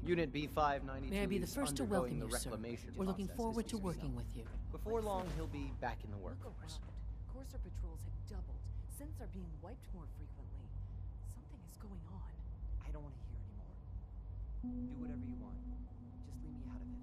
Unit B592 May I be the is first to undergoing welcome the you, sir. reclamation We're looking process forward this to year, working so with you. before long, he'll be back in the Look workforce. around. Courser patrols have doubled. Synths are being wiped more frequently. Something is going on. I don't want to hear anymore. Do whatever you want. Just leave me out of it.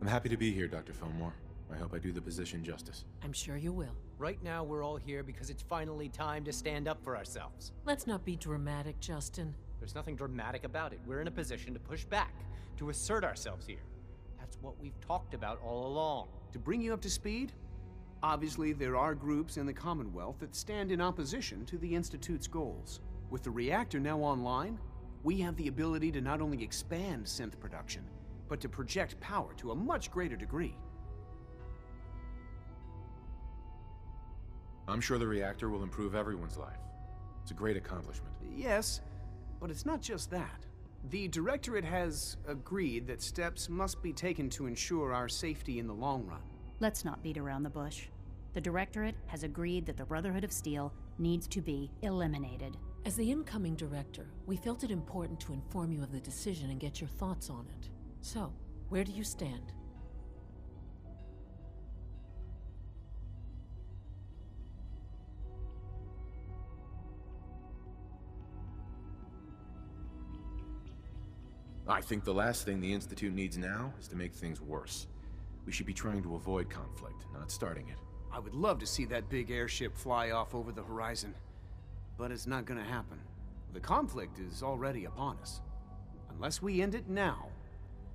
I'm happy to be here, Dr. Fillmore. I hope I do the position justice. I'm sure you will. Right now, we're all here because it's finally time to stand up for ourselves. Let's not be dramatic, Justin. There's nothing dramatic about it. We're in a position to push back, to assert ourselves here. That's what we've talked about all along. To bring you up to speed, obviously there are groups in the Commonwealth that stand in opposition to the Institute's goals. With the reactor now online, we have the ability to not only expand synth production, but to project power to a much greater degree. I'm sure the reactor will improve everyone's life. It's a great accomplishment. Yes, but it's not just that. The Directorate has agreed that steps must be taken to ensure our safety in the long run. Let's not beat around the bush. The Directorate has agreed that the Brotherhood of Steel needs to be eliminated. As the incoming director, we felt it important to inform you of the decision and get your thoughts on it. So, where do you stand? I think the last thing the Institute needs now is to make things worse. We should be trying to avoid conflict, not starting it. I would love to see that big airship fly off over the horizon, but it's not gonna happen. The conflict is already upon us. Unless we end it now,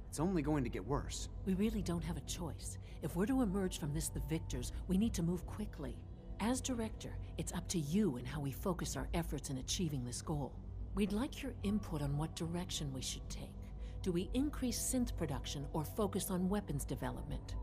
it's only going to get worse. We really don't have a choice. If we're to emerge from this the victors, we need to move quickly. As director, it's up to you and how we focus our efforts in achieving this goal. We'd like your input on what direction we should take. Do we increase synth production or focus on weapons development?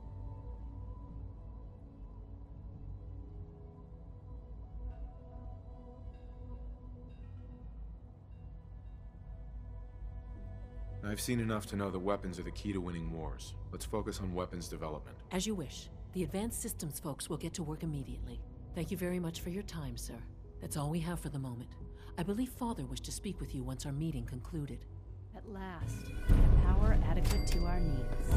I've seen enough to know that weapons are the key to winning wars. Let's focus on weapons development. As you wish. The Advanced Systems folks will get to work immediately. Thank you very much for your time, sir. That's all we have for the moment. I believe Father wished to speak with you once our meeting concluded. At last, we have power adequate to our needs.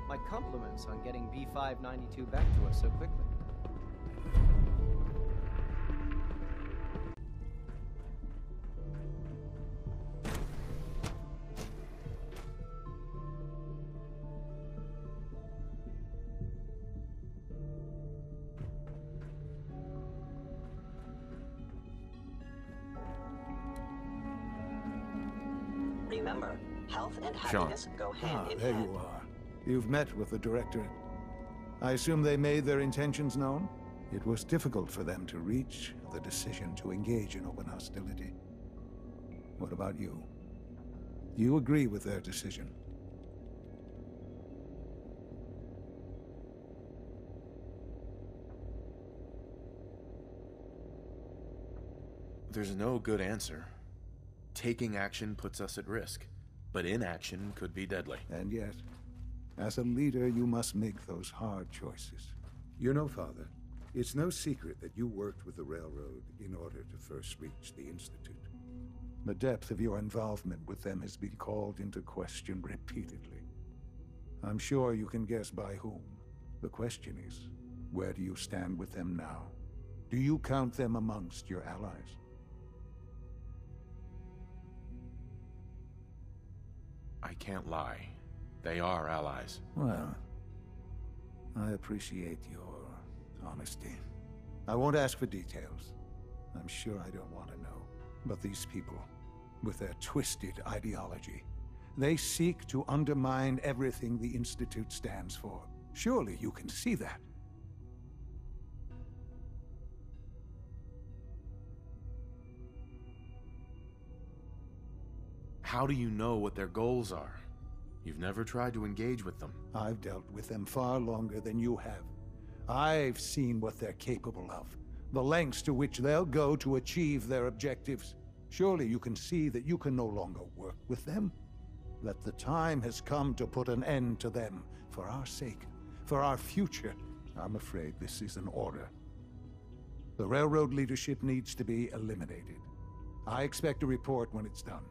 My compliments on getting B592 back to us so quickly. Remember, health and happiness go hand in there hand. you are. You've met with the Directorate. I assume they made their intentions known? It was difficult for them to reach the decision to engage in open hostility. What about you? Do you agree with their decision? There's no good answer. Taking action puts us at risk, but inaction could be deadly. And yet, as a leader, you must make those hard choices. You know, Father, it's no secret that you worked with the Railroad in order to first reach the Institute. The depth of your involvement with them has been called into question repeatedly. I'm sure you can guess by whom. The question is, where do you stand with them now? Do you count them amongst your allies? I can't lie. They are allies. Well, I appreciate your honesty. I won't ask for details. I'm sure I don't want to know. But these people, with their twisted ideology, they seek to undermine everything the Institute stands for. Surely you can see that. How do you know what their goals are? You've never tried to engage with them. I've dealt with them far longer than you have. I've seen what they're capable of, the lengths to which they'll go to achieve their objectives. Surely you can see that you can no longer work with them. That the time has come to put an end to them, for our sake, For our future, I'm afraid this is an order. The railroad leadership needs to be eliminated. I expect a report when it's done.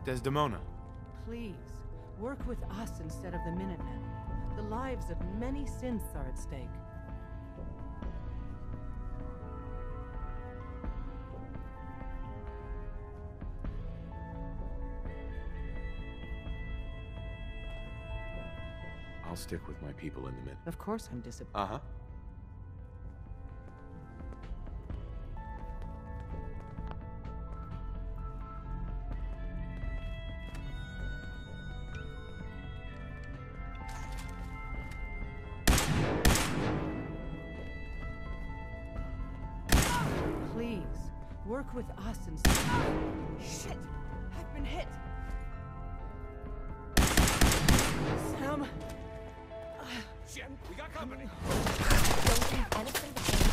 Desdemona. Please, work with us instead of the Minutemen. The lives of many synths are at stake. I'll stick with my people in the Mint. Of course I'm disappointed. Uh-huh. Please, work with us instead. Shit! I've been hit! Sam! Jim, we got company! Don't leave anything behind.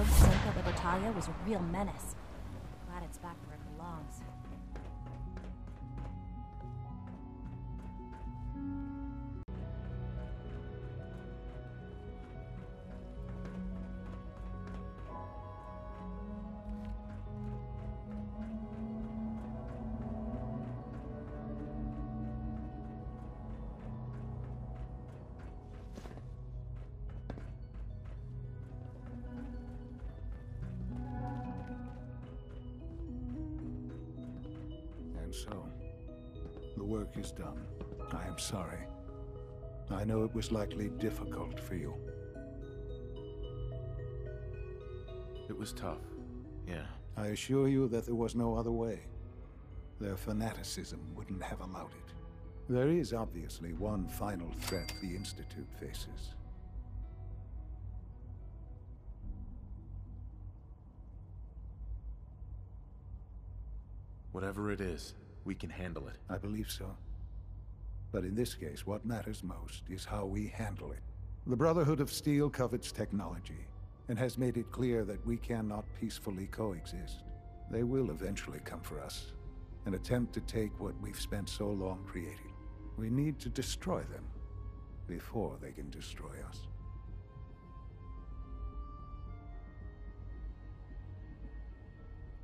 rogue Cinco Libertalia was a real menace. Glad it's back where it belongs. And so, the work is done. I am sorry. I know it was likely difficult for you. It was tough, yeah. I assure you that there was no other way. Their fanaticism wouldn't have allowed it. There is obviously one final threat the Institute faces. Whatever it is, we can handle it. I believe so. But in this case, what matters most is how we handle it. The Brotherhood of Steel covets technology, and has made it clear that we cannot peacefully coexist. They will eventually come for us, and attempt to take what we've spent so long creating. We need to destroy them before they can destroy us.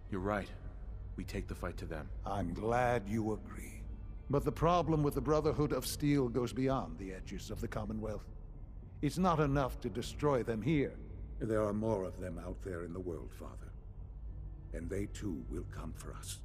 You're right. We take the fight to them. I'm glad you agree. But the problem with the Brotherhood of Steel goes beyond the edges of the Commonwealth. It's not enough to destroy them here. There are more of them out there in the world, Father. And they too will come for us.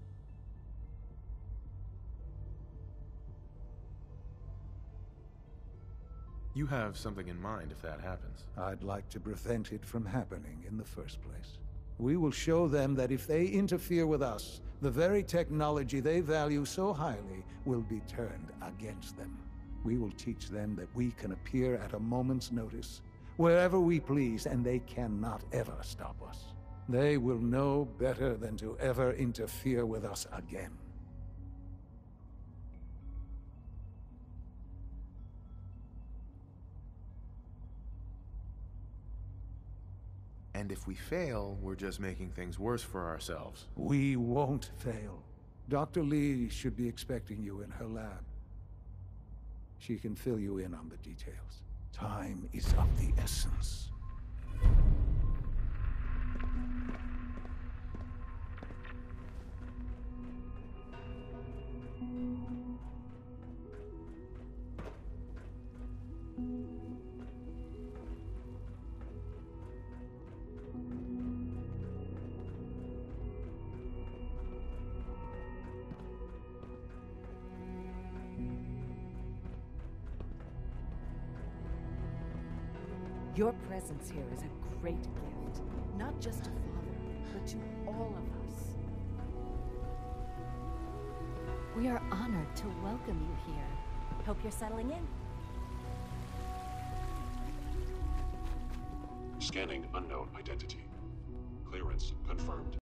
You have something in mind if that happens. I'd like to prevent it from happening in the first place. We will show them that if they interfere with us, the very technology they value so highly will be turned against them. We will teach them that we can appear at a moment's notice, wherever we please, and they cannot ever stop us. They will know better than to ever interfere with us again. And if we fail, we're just making things worse for ourselves. We won't fail. Dr. Lee should be expecting you in her lab. She can fill you in on the details. Time is of the essence. Your presence here is a great gift, not just to Father, but to all of us. We are honored to welcome you here. Hope you're settling in. Scanning unknown identity. Clearance confirmed.